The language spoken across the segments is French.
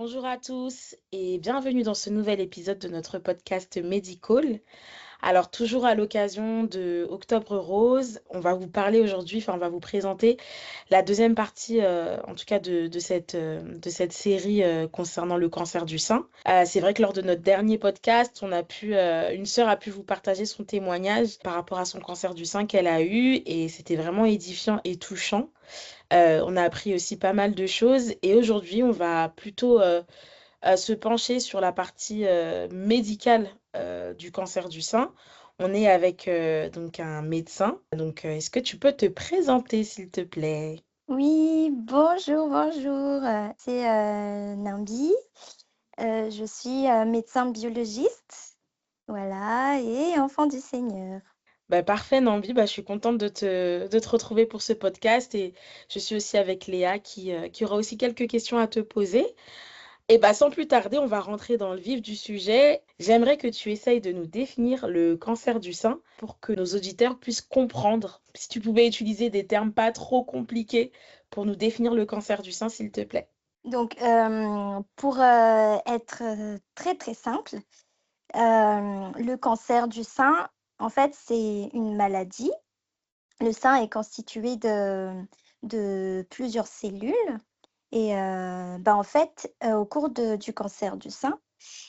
Bonjour à tous et bienvenue dans ce nouvel épisode de notre podcast Medical. Alors toujours à l'occasion de Octobre Rose, on va vous parler aujourd'hui, on va vous présenter la deuxième partie, en tout cas de cette série concernant le cancer du sein. C'est vrai que lors de notre dernier podcast, une sœur a pu vous partager son témoignage par rapport à son cancer du sein qu'elle a eu et c'était vraiment édifiant et touchant. On a appris aussi pas mal de choses et aujourd'hui, on va plutôt se pencher sur la partie médicale du cancer du sein. On est avec donc un médecin. Donc, est-ce que tu peux te présenter, s'il te plaît? Oui, bonjour, bonjour. C'est Nambi. Je suis médecin biologiste, voilà, et enfant du Seigneur. Bah, parfait, Nambi. Bah, je suis contente de te retrouver pour ce podcast et je suis aussi avec Léa qui aura aussi quelques questions à te poser. Et bah, sans plus tarder, on va rentrer dans le vif du sujet. J'aimerais que tu essayes de nous définir le cancer du sein pour que nos auditeurs puissent comprendre. Si tu pouvais utiliser des termes pas trop compliqués pour nous définir le cancer du sein, s'il te plaît. Donc, pour être très très simple, le cancer du sein, en fait, c'est une maladie. Le sein est constitué de plusieurs cellules et en fait, au cours du cancer du sein,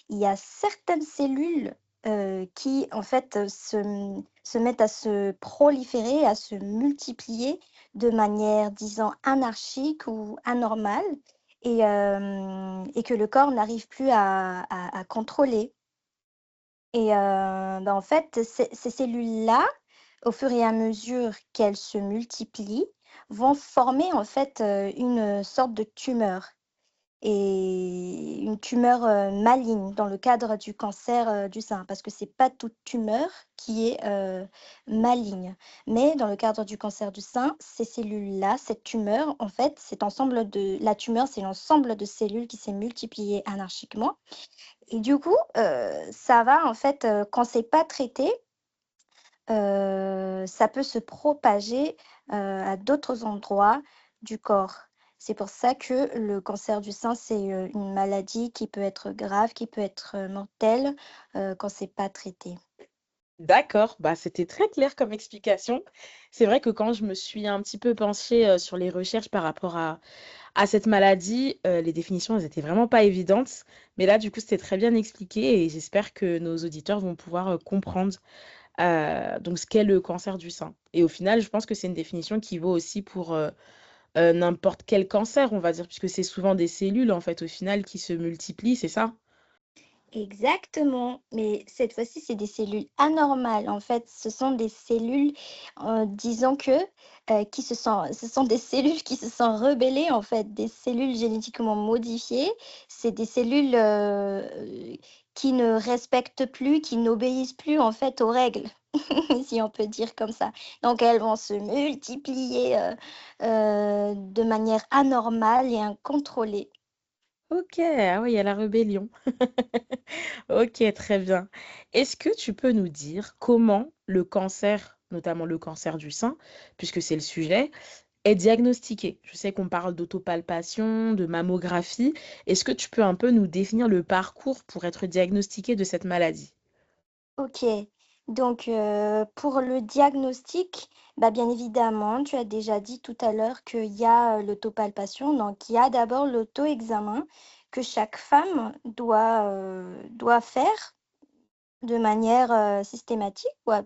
il y a certaines cellules, qui en fait, se mettent à se proliférer, à se multiplier de manière, disons, anarchique ou anormale et que le corps n'arrive plus à contrôler et en fait, ces cellules-là, au fur et à mesure qu'elles se multiplient, vont former en fait, une sorte de tumeur et une tumeur, maligne dans le cadre du cancer, du sein. Parce que c'est pas toute tumeur qui est, maligne. Mais dans le cadre du cancer du sein, ces cellules-là, cette tumeur, en fait, la tumeur, c'est l'ensemble de cellules qui s'est multiplié anarchiquement et du coup, ça va en fait, quand c'est pas traité, ça peut se propager, à d'autres endroits du corps. C'est pour ça que le cancer du sein, c'est, une maladie qui peut être grave, qui peut être, mortelle, quand c'est pas traité. D'accord, bah c'était très clair comme explication. C'est vrai que quand je me suis un petit peu penchée sur les recherches par rapport à cette maladie, les définitions, elles étaient vraiment pas évidentes. Mais là, du coup, c'était très bien expliqué et j'espère que nos auditeurs vont pouvoir comprendre donc ce qu'est le cancer du sein. Et au final, je pense que c'est une définition qui vaut aussi pour n'importe quel cancer, on va dire, puisque c'est souvent des cellules, en fait, au final, qui se multiplient, c'est ça? Exactement, mais cette fois-ci, c'est des cellules anormales. En fait, ce sont des cellules, disons que, ce sont des cellules qui se sont rebellées, en fait, des cellules génétiquement modifiées. C'est des cellules, qui ne respectent plus, qui n'obéissent plus, en fait, aux règles, si on peut dire comme ça. Donc elles vont se multiplier, de manière anormale et incontrôlée. OK, ah oui, il y a la rébellion. OK, très bien. Est-ce que tu peux nous dire comment le cancer, notamment le cancer du sein, puisque c'est le sujet, est diagnostiqué? Je sais qu'on parle d'autopalpation, de mammographie. Est-ce que tu peux un peu nous définir le parcours pour être diagnostiqué de cette maladie? OK. Donc, pour le diagnostic, bah, bien évidemment, tu as déjà dit tout à l'heure qu'il y a, l'autopalpation. Donc, il y a d'abord l'auto-examen que chaque femme doit faire de manière, systématique, ouais,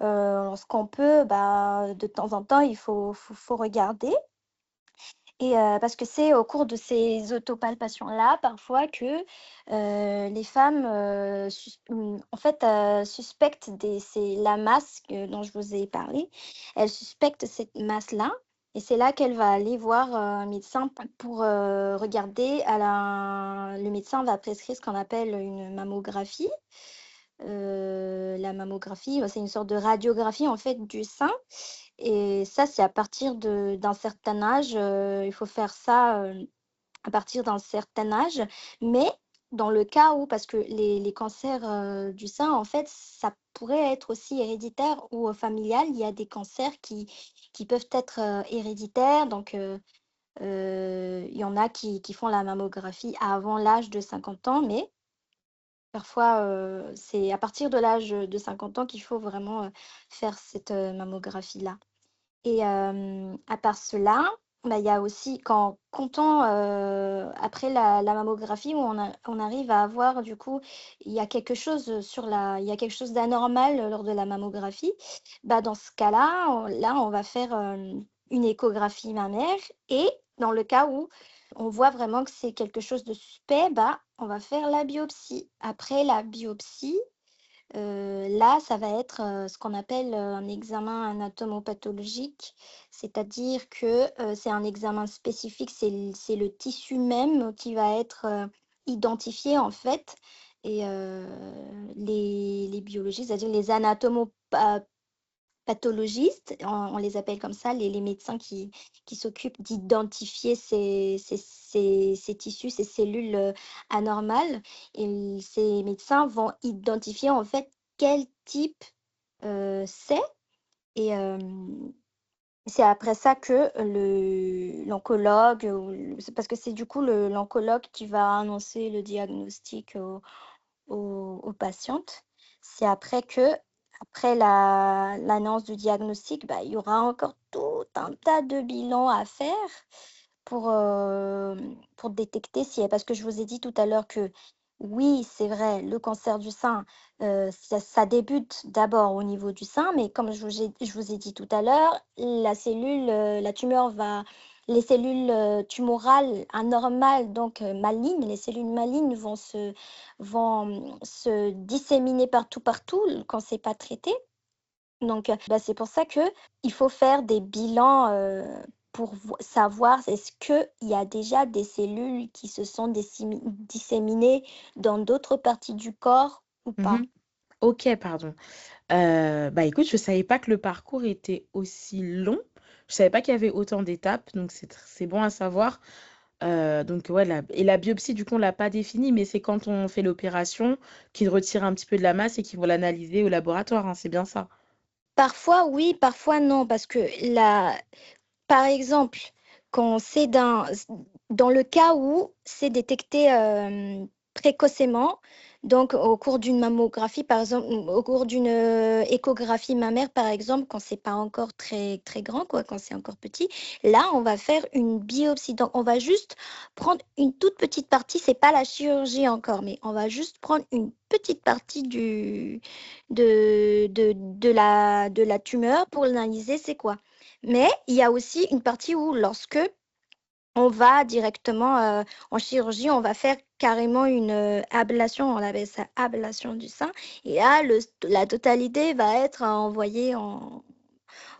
lorsqu'on peut, bah, de temps en temps, il faut regarder. Et parce que c'est au cours de ces autopalpations-là, parfois que, les femmes, en fait, suspectent c'est la masse dont je vous ai parlé. Elles suspectent cette masse-là et c'est là qu'elle va aller voir, un médecin pour, regarder. Le médecin va prescrire ce qu'on appelle une mammographie. La mammographie, c'est une sorte de radiographie, en fait, du sein et ça, c'est à partir d'un certain âge, il faut faire ça, à partir d'un certain âge. Mais dans le cas où parce que les cancers, du sein, en fait, ça pourrait être aussi héréditaire ou, familial. Il y a des cancers qui peuvent être, héréditaires donc Il y en a qui font la mammographie avant l'âge de 50 ans, mais parfois, c'est à partir de l'âge de 50 ans qu'il faut vraiment, faire cette, mammographie-là. Et à part cela, bah, il y a aussi après la mammographie où on arrive à avoir du coup, il y a quelque chose d'anormal lors de la mammographie, bah, dans ce cas-là, on va faire, une échographie mammaire et dans le cas où on voit vraiment que c'est quelque chose de suspect, bah, on va faire la biopsie. Après la biopsie, là, ça va être, ce qu'on appelle, un examen anatomopathologique, c'est-à-dire que, c'est un examen spécifique, c'est le tissu même qui va être, identifié en fait et les biologistes, c'est-à-dire les pathologistes, on les appelle comme ça, les médecins qui s'occupent d'identifier ces tissus, ces cellules, anormales et ces médecins vont identifier en fait quel type, c'est et c'est après ça que l'oncologue ou c'est parce que c'est du coup l'oncologue qui va annoncer le diagnostic aux patientes. C'est après l'annonce du diagnostic, bah, il y aura encore tout un tas de bilans à faire pour détecter si parce que je vous ai dit tout à l'heure que oui, c'est vrai, le cancer du sein, ça débute d'abord au niveau du sein, mais comme je vous ai dit tout à l'heure, la tumeur va les cellules, tumorales anormales, donc malignes, les cellules malignes vont se disséminer partout, partout quand c'est pas traité. Donc, bah, c'est pour ça que il faut faire des bilans, pour savoir est-ce qu'il y a déjà des cellules qui se sont disséminées dans d'autres parties du corps ou pas. Mhm. Ok, pardon. Bah écoute, je savais pas que le parcours était aussi long. Je savais pas qu'il y avait autant d'étapes, donc c'est bon à savoir. Donc ouais, et la biopsie, du coup, on l'a pas définie, mais c'est quand on fait l'opération qu'ils retirent un petit peu de la masse et qu'ils vont l'analyser au laboratoire, hein, c'est bien ça. Parfois oui, parfois non, parce que par exemple, quand c'est dans le cas où c'est détecté, précocement, donc au cours d'une mammographie, par exemple, ou au cours d'une, échographie mammaire, par exemple, quand c'est pas encore très très grand quoi, quand c'est encore petit, là, on va faire une biopsie. Donc on va juste prendre une toute petite partie, c'est pas la chirurgie encore, mais on va juste prendre une petite partie de la tumeur pour analyser c'est quoi. Mais il y a aussi une partie où lorsque on va directement, en chirurgie, on va faire carrément une, ablation, on appelle ça ablation du sein et là la totalité va être envoyée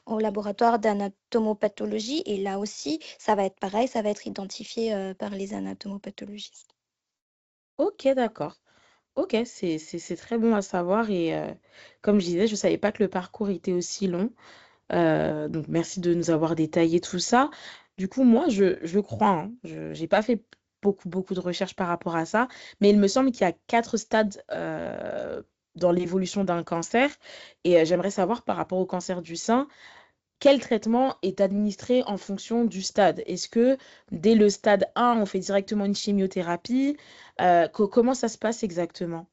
au laboratoire d'anatomopathologie et là aussi, ça va être pareil, ça va être identifié, par les anatomopathologistes. Ok, d'accord. Ok, c'est très bon à savoir et comme je disais, je savais pas que le parcours était aussi long. Donc merci de nous avoir détaillé tout ça. Du coup, moi, je crois, hein, je j'ai pas fait beaucoup de recherches par rapport à ça, mais il me semble qu'il y a 4 stades dans l'évolution d'un cancer. Et j'aimerais savoir par rapport au cancer du sein, quel traitement est administré en fonction du stade? Est-ce que dès le stade 1, on fait directement une chimiothérapie? Comment ça se passe exactement?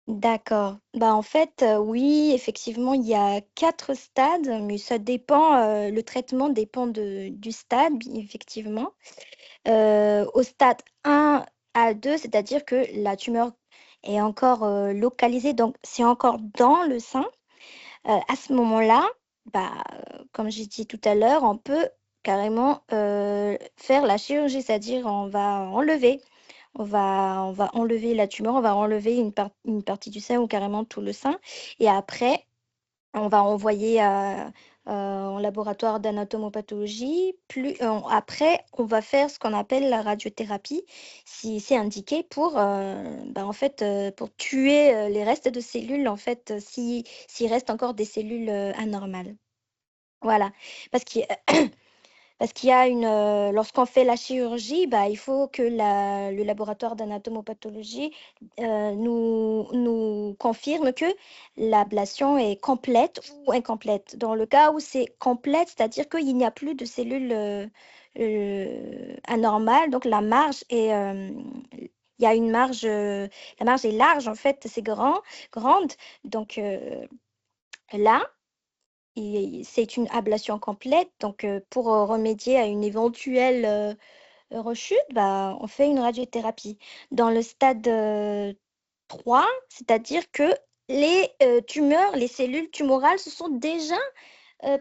D'accord. Bah, en fait, oui, effectivement, il y a 4 stades, mais ça dépend, le traitement dépend du stade, effectivement. Au stade 1 à 2, c'est-à-dire que la tumeur est encore, localisée, donc c'est encore dans le sein. À ce moment-là, bah, comme j'ai dit tout à l'heure, on peut carrément, faire la chirurgie, c'est-à-dire on va enlever la tumeur, on va enlever une partie du sein ou carrément tout le sein et après on va envoyer, en laboratoire d'anatomopathologie. Après, on va faire ce qu'on appelle la radiothérapie, si c'est indiqué pour, bah, en fait, pour tuer, les restes de cellules, en fait, s'il reste encore des cellules, anormales. Voilà. Parce qu'il parce qu'il y a lorsqu'on fait la chirurgie, bah, il faut que le laboratoire d'anatomopathologie nous confirme que l'ablation est complète ou incomplète. Dans le cas où c'est complète, c'est-à-dire qu'il n'y a plus de cellules anormal. Donc la marge est, il y a une marge, la marge est large en fait, c'est grande. Donc là, c'est une ablation complète. Donc pour remédier à une éventuelle rechute, bah, on fait une radiothérapie. Dans le stade 3, c'est-à-dire que les tumeurs, les cellules tumorales se sont déjà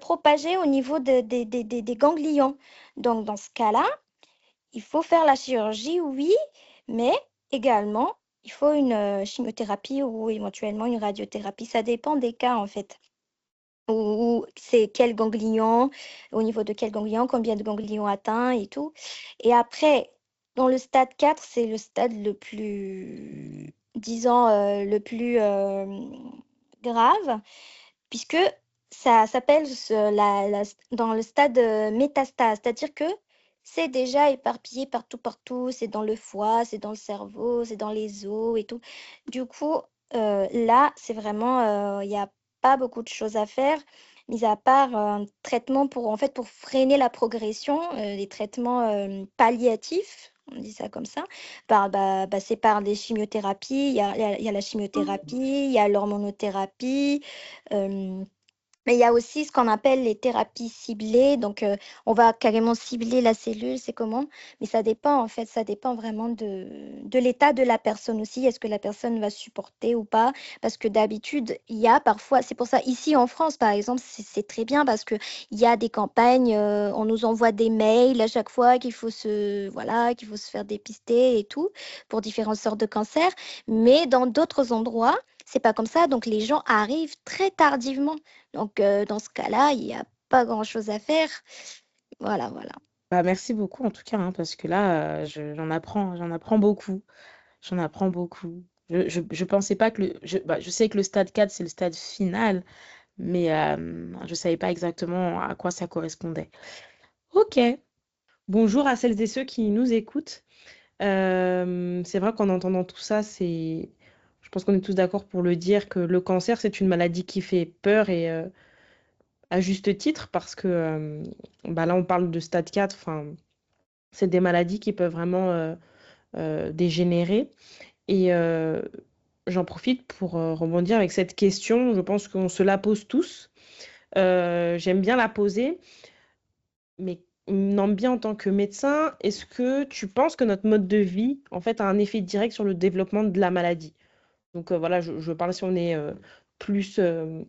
propagées au niveau des ganglions. Donc dans ce cas-là, il faut faire la chirurgie, oui, mais également, il faut une chimiothérapie ou éventuellement une radiothérapie. Ça dépend des cas en fait. Ou c'est quel ganglion, au niveau de quel ganglion, combien de ganglions atteints et tout. Et après, dans le stade 4, c'est le stade le plus, disons, le plus grave, puisque ça s'appelle dans le stade métastase, c'est-à-dire que c'est déjà éparpillé partout, partout, c'est dans le foie, c'est dans le cerveau, c'est dans les os et tout. Du coup, là, c'est vraiment, il n'y a pas beaucoup de choses à faire, mis à part un traitement pour, en fait, pour freiner la progression, les traitements palliatifs, on dit ça comme ça, c'est par des chimiothérapies, il y a la chimiothérapie, il y a l'hormonothérapie, euh, mais il y a aussi ce qu'on appelle les thérapies ciblées. Donc, on va carrément cibler la cellule, c'est comment? Mais ça dépend, en fait, ça dépend vraiment de l'état de la personne aussi. Est-ce que la personne va supporter ou pas? Parce que d'habitude, il y a parfois, c'est pour ça, ici en France, par exemple, c'est très bien parce qu'il y a des campagnes, on nous envoie des mails à chaque fois voilà, qu'il faut se faire dépister et tout pour différentes sortes de cancers. Mais dans d'autres endroits, c'est pas comme ça. Donc, les gens arrivent très tardivement. Donc, dans ce cas-là, il n'y a pas grand-chose à faire. Voilà, voilà. Bah, merci beaucoup en tout cas, hein, parce que là, j'en apprends beaucoup. J'en apprends beaucoup. Je pensais pas que je sais que le stade 4 c'est le stade final, mais je savais pas exactement à quoi ça correspondait. Ok. Bonjour à celles et ceux qui nous écoutent. C'est vrai qu'en entendant tout ça, je pense qu'on est tous d'accord pour le dire que le cancer, c'est une maladie qui fait peur et à juste titre parce que bah là, on parle de stade 4. Enfin, c'est des maladies qui peuvent vraiment dégénérer. Et j'en profite pour rebondir avec cette question. Je pense qu'on se la pose tous. J'aime bien la poser, mais il me demande bien en tant que médecin, est-ce que tu penses que notre mode de vie, en fait, a un effet direct sur le développement de la maladie? Donc voilà, je parle si on est plus euh,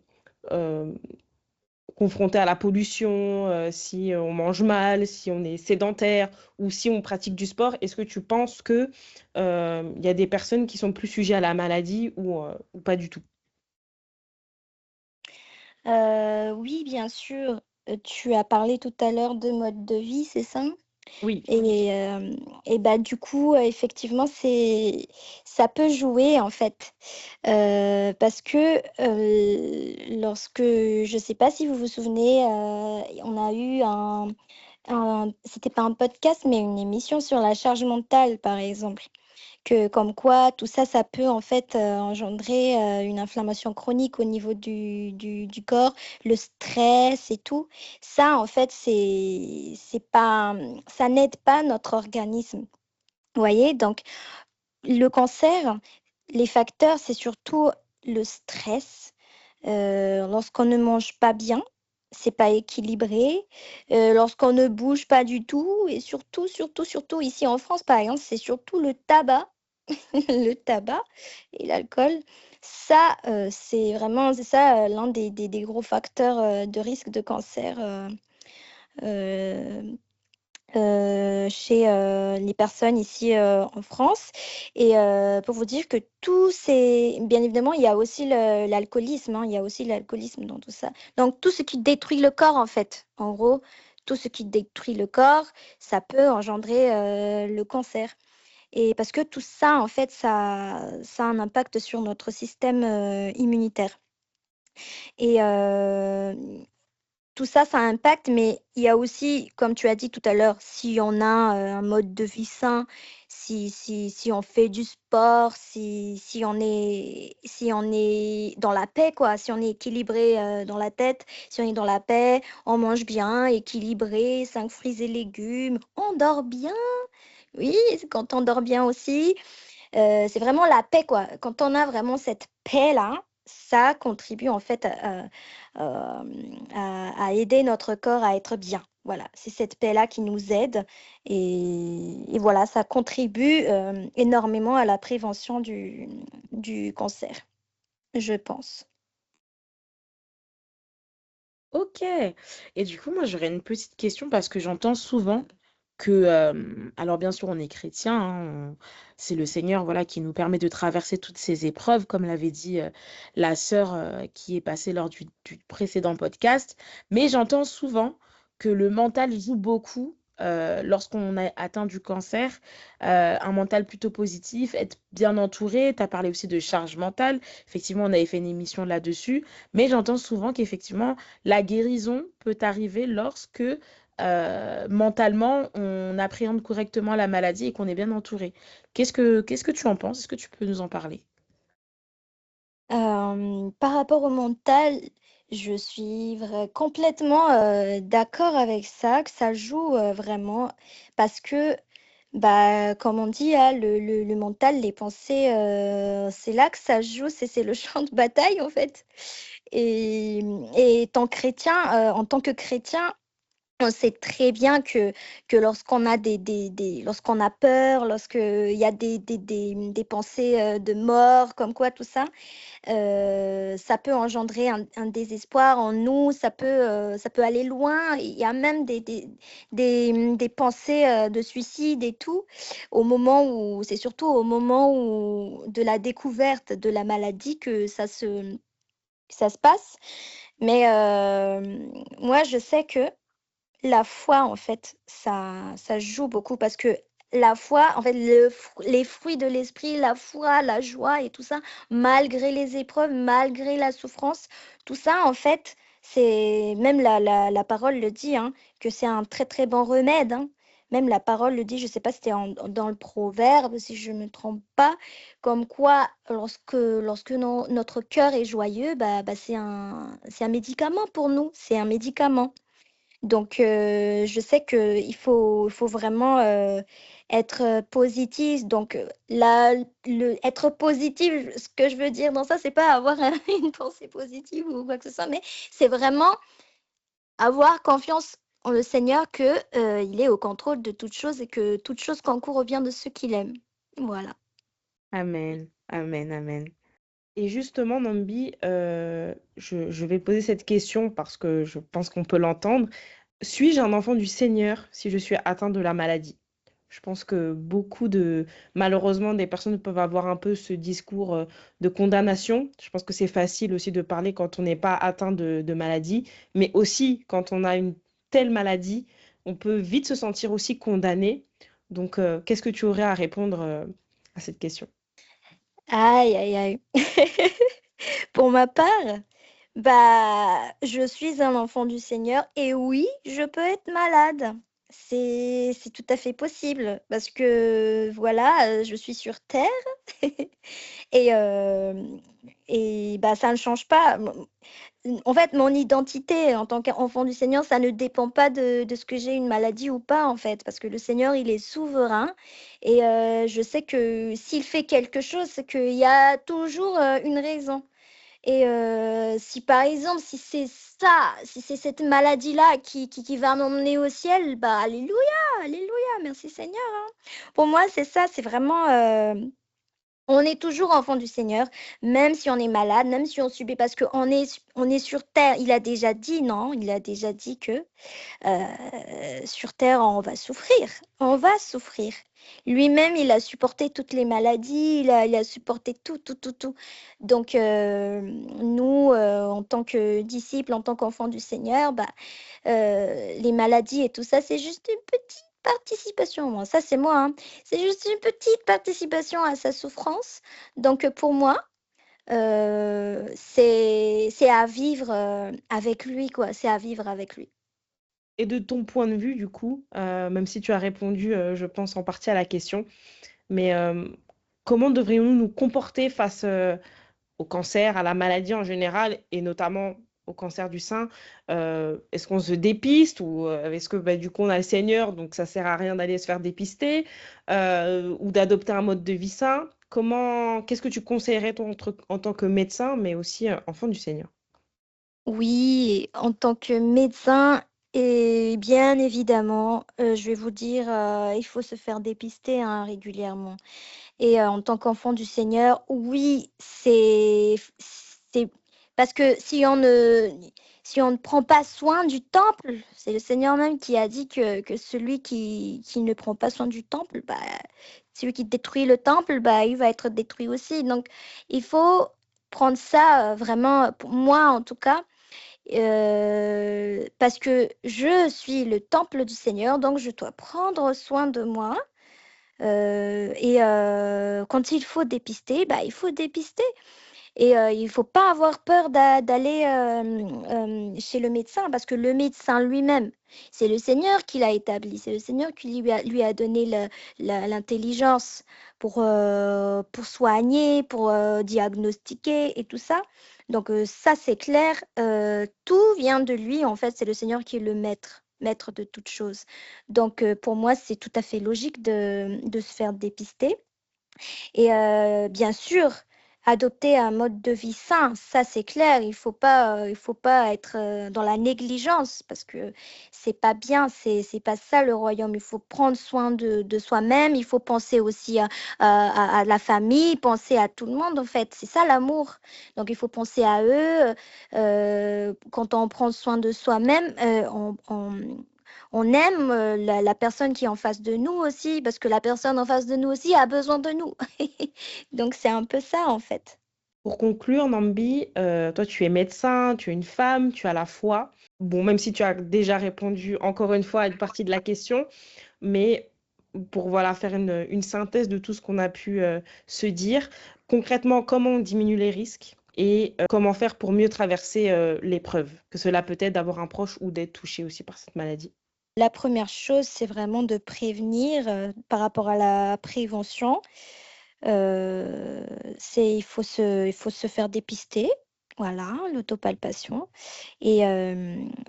confronté à la pollution, si on mange mal, si on est sédentaire ou si on pratique du sport. Est-ce que tu penses que il y a des personnes qui sont plus sujets à la maladie ou pas du tout? Oui, bien sûr. Tu as parlé tout à l'heure de mode de vie, c'est ça? Oui. Et bah, du coup, effectivement, ça peut jouer en fait. Parce que lorsque, je ne sais pas si vous vous souvenez, on a eu c'était pas un podcast, mais une émission sur la charge mentale, par exemple. Que comme quoi, tout ça, ça peut en fait engendrer une inflammation chronique au niveau du corps, le stress et tout. Ça, en fait, c'est pas, ça n'aide pas notre organisme. Vous voyez, donc le cancer, les facteurs, c'est surtout le stress. Lorsqu'on ne mange pas bien, c'est pas équilibré. Lorsqu'on ne bouge pas du tout, et surtout, surtout, surtout ici en France, par exemple, c'est surtout le tabac, le tabac et l'alcool. Ça, c'est ça l'un des gros facteurs de risque de cancer. Euh, chez les personnes ici en France. Et pour vous dire que tout c'est... Bien évidemment, il y a aussi l'alcoolisme, hein, il y a aussi l'alcoolisme dans tout ça. Donc, tout ce qui détruit le corps, en fait. En gros, tout ce qui détruit le corps, ça peut engendrer le cancer. Et parce que tout ça, en fait, ça a un impact sur notre système immunitaire. Et tout ça, ça impacte, mais il y a aussi, comme tu as dit tout à l'heure, si on a un mode de vie sain, si on fait du sport, si on est dans la paix, quoi, si on est équilibré dans la tête, si on est dans la paix, on mange bien, équilibré, 5 fruits et légumes, on dort bien. Oui, quand on dort bien aussi, c'est vraiment la paix, quoi. Quand on a vraiment cette paix-là, ça contribue en fait à aider notre corps à être bien. Voilà, c'est cette paix-là qui nous aide et voilà, ça contribue énormément à la prévention du cancer, je pense. Ok. Et du coup, moi, j'aurais une petite question parce que j'entends souvent que, alors bien sûr, on est chrétien, hein, c'est le Seigneur, voilà, qui nous permet de traverser toutes ces épreuves, comme l'avait dit la sœur qui est passée lors du précédent podcast. Mais j'entends souvent que le mental joue beaucoup. Lorsqu'on a atteint du cancer, un mental plutôt positif, être bien entouré. Tu as parlé aussi de charge mentale. Effectivement, on avait fait une émission là-dessus. Mais j'entends souvent qu'effectivement, la guérison peut arriver lorsque mentalement on appréhende correctement la maladie et qu'on est bien entouré. Qu'est-ce que tu en penses? Est-ce que tu peux nous en parler? Par rapport au mental, je suis complètement d'accord avec ça, que ça joue vraiment, parce que, bah, comme on dit, hein, le mental, les pensées, c'est là que ça joue, c'est le champ de bataille en fait. Et en tant que chrétien, on sait très bien que lorsqu'on a lorsqu'on a peur, lorsqu'il y a des pensées de mort, comme quoi tout ça, ça peut engendrer un désespoir en nous, ça peut aller loin. Il y a même des pensées de suicide et tout, c'est surtout au moment de la découverte de la maladie que ça se passe. Mais moi, je sais que la foi, en fait, ça joue beaucoup parce que la foi, en fait, les fruits de l'esprit, la foi, la joie et tout ça, malgré les épreuves, malgré la souffrance, tout ça, en fait, c'est même la parole le dit, hein, que c'est un très très bon remède, hein. Même la parole le dit, je sais pas si c'était dans le proverbe, si je me trompe pas, comme quoi lorsque notre cœur est joyeux, bah, c'est un médicament pour nous, c'est un médicament. Donc, je sais qu'il faut vraiment être positif. Donc, être positif, ce que je veux dire dans ça, c'est pas avoir une pensée positive ou quoi que ce soit, mais c'est vraiment avoir confiance en le Seigneur que il est au contrôle de toutes choses et que toute chose concourt au bien de ceux qu'il aime. Voilà. Amen, amen, amen. Et justement, Nambi, je vais poser cette question parce que je pense qu'on peut l'entendre. Suis-je un enfant du Seigneur si je suis atteint de la maladie? Je pense que malheureusement, des personnes peuvent avoir un peu ce discours de condamnation. Je pense que c'est facile aussi de parler quand on n'est pas atteint de maladie, mais aussi quand on a une telle maladie, on peut vite se sentir aussi condamné. Donc, qu'est-ce que tu aurais à répondre à cette question? Aïe, aïe, aïe. Pour ma part, bah, je suis un enfant du Seigneur et oui, je peux être malade. C'est tout à fait possible parce que voilà, je suis sur terre et bah, ça ne change pas. En fait, mon identité en tant qu'enfant du Seigneur, ça ne dépend pas de ce que j'ai une maladie ou pas, en fait, parce que le Seigneur, il est souverain et je sais que s'il fait quelque chose, c'est qu'il y a toujours, une raison. Et si par exemple, si c'est ça, si c'est cette maladie-là qui va m'emmener au ciel, bah alléluia, alléluia, merci Seigneur, hein. Pour moi, c'est ça, c'est vraiment, on est toujours enfant du Seigneur, même si on est malade, même si on subit, parce on est sur terre. Il a déjà dit, non? Il a déjà dit que sur terre, on va souffrir. On va souffrir. Lui-même, il a supporté toutes les maladies, il a supporté tout, tout, tout, tout. Donc, nous, en tant que disciples, en tant qu'enfants du Seigneur, bah, les maladies et tout ça, c'est juste une petite participation. Moi, ça, c'est moi, hein. C'est juste une petite participation à sa souffrance. Donc, pour moi, c'est à vivre avec lui, quoi. C'est à vivre avec lui. Et de ton point de vue, du coup, même si tu as répondu, je pense en partie à la question, mais comment devrions-nous nous comporter face au cancer, à la maladie en général, et notamment au cancer du sein? Est-ce qu'on se dépiste ou est-ce que du coup on a le Seigneur, donc ça sert à rien d'aller se faire dépister ou d'adopter un mode de vie sain? Qu'est-ce que tu conseillerais toi, en tant que médecin, mais aussi enfant du Seigneur? Oui, en tant que médecin, et bien évidemment, je vais vous dire, il faut se faire dépister, hein, régulièrement. Et en tant qu'enfant du Seigneur, oui, c'est parce que si on ne prend pas soin du temple, c'est le Seigneur même qui a dit que celui qui ne prend pas soin du temple, bah, celui qui détruit le temple, bah, il va être détruit aussi. Donc, il faut prendre ça vraiment, pour moi en tout cas, parce que je suis le temple du Seigneur, donc je dois prendre soin de moi. Et quand il faut dépister, bah, il faut dépister. Et il faut pas avoir peur d'aller chez le médecin, parce que le médecin lui-même, c'est le Seigneur qui l'a établi, c'est le Seigneur qui lui a donné l'intelligence pour soigner, pour diagnostiquer et tout ça. Donc ça, c'est clair. Tout vient de lui, en fait, c'est le Seigneur qui est le maître de toutes choses. Donc pour moi, c'est tout à fait logique de se faire dépister. Et bien sûr, adopter un mode de vie sain, ça c'est clair. Il faut pas être dans la négligence, parce que c'est pas bien, c'est pas ça le royaume. Il faut prendre soin de soi-même. Il faut penser aussi à la famille, penser à tout le monde en fait. C'est ça l'amour. Donc il faut penser à eux. Quand on prend soin de soi-même, on aime la personne qui est en face de nous aussi, parce que la personne en face de nous aussi a besoin de nous. Donc c'est un peu ça en fait. Pour conclure, Nambi, toi tu es médecin, tu es une femme, tu as la foi. Bon, même si tu as déjà répondu encore une fois à une partie de la question, mais pour voilà, faire une synthèse de tout ce qu'on a pu se dire, concrètement, comment on diminue les risques et comment faire pour mieux traverser l'épreuve, que cela peut être d'avoir un proche ou d'être touché aussi par cette maladie. La première chose, c'est vraiment de prévenir par rapport à la prévention. Il faut se faire dépister, voilà, l'autopalpation, et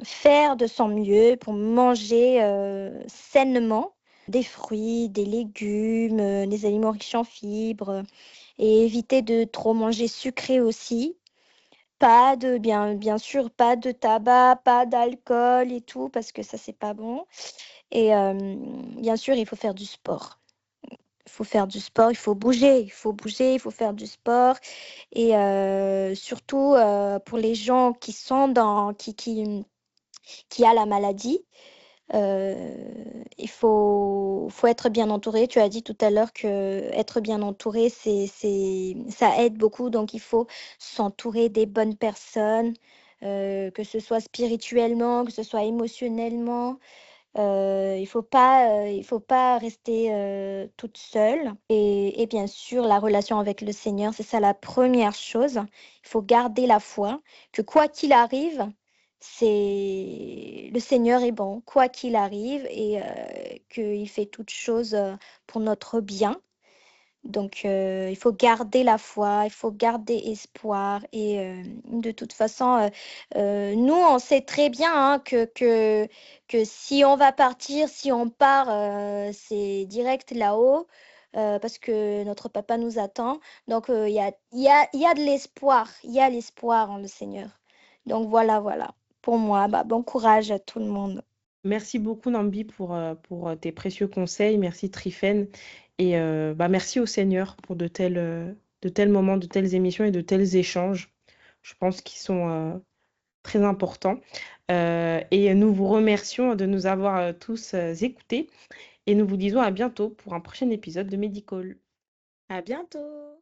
faire de son mieux pour manger sainement des fruits, des légumes, des aliments riches en fibres, et éviter de trop manger sucré aussi. Bien sûr, pas de tabac, pas d'alcool et tout, parce que ça, c'est pas bon. Et bien sûr, il faut faire du sport. Il faut faire du sport, il faut faire du sport. Et surtout pour les gens qui sont qui a la maladie, il faut être bien entouré. Tu as dit tout à l'heure que être bien entouré, ça aide beaucoup. Donc, il faut s'entourer des bonnes personnes, que ce soit spirituellement, que ce soit émotionnellement. Il faut pas rester toute seule. Et bien sûr, la relation avec le Seigneur, c'est ça la première chose. Il faut garder la foi, que quoi qu'il arrive, le Seigneur est bon, quoi qu'il arrive, et qu'il fait toutes choses pour notre bien. Donc, il faut garder la foi, il faut garder espoir. Et de toute façon, nous, on sait très bien, hein, que si on va partir, si on part, c'est direct là-haut, parce que notre papa nous attend. Donc, il y a de l'espoir, il y a l'espoir en le Seigneur. Donc, voilà, voilà. Pour moi, bah, bon courage à tout le monde. Merci beaucoup, Nambi, pour tes précieux conseils. Merci, Trifen. Et merci au Seigneur pour de tels moments, de telles émissions et de tels échanges. Je pense qu'ils sont très importants. Et nous vous remercions de nous avoir tous écoutés. Et nous vous disons à bientôt pour un prochain épisode de Medical. À bientôt.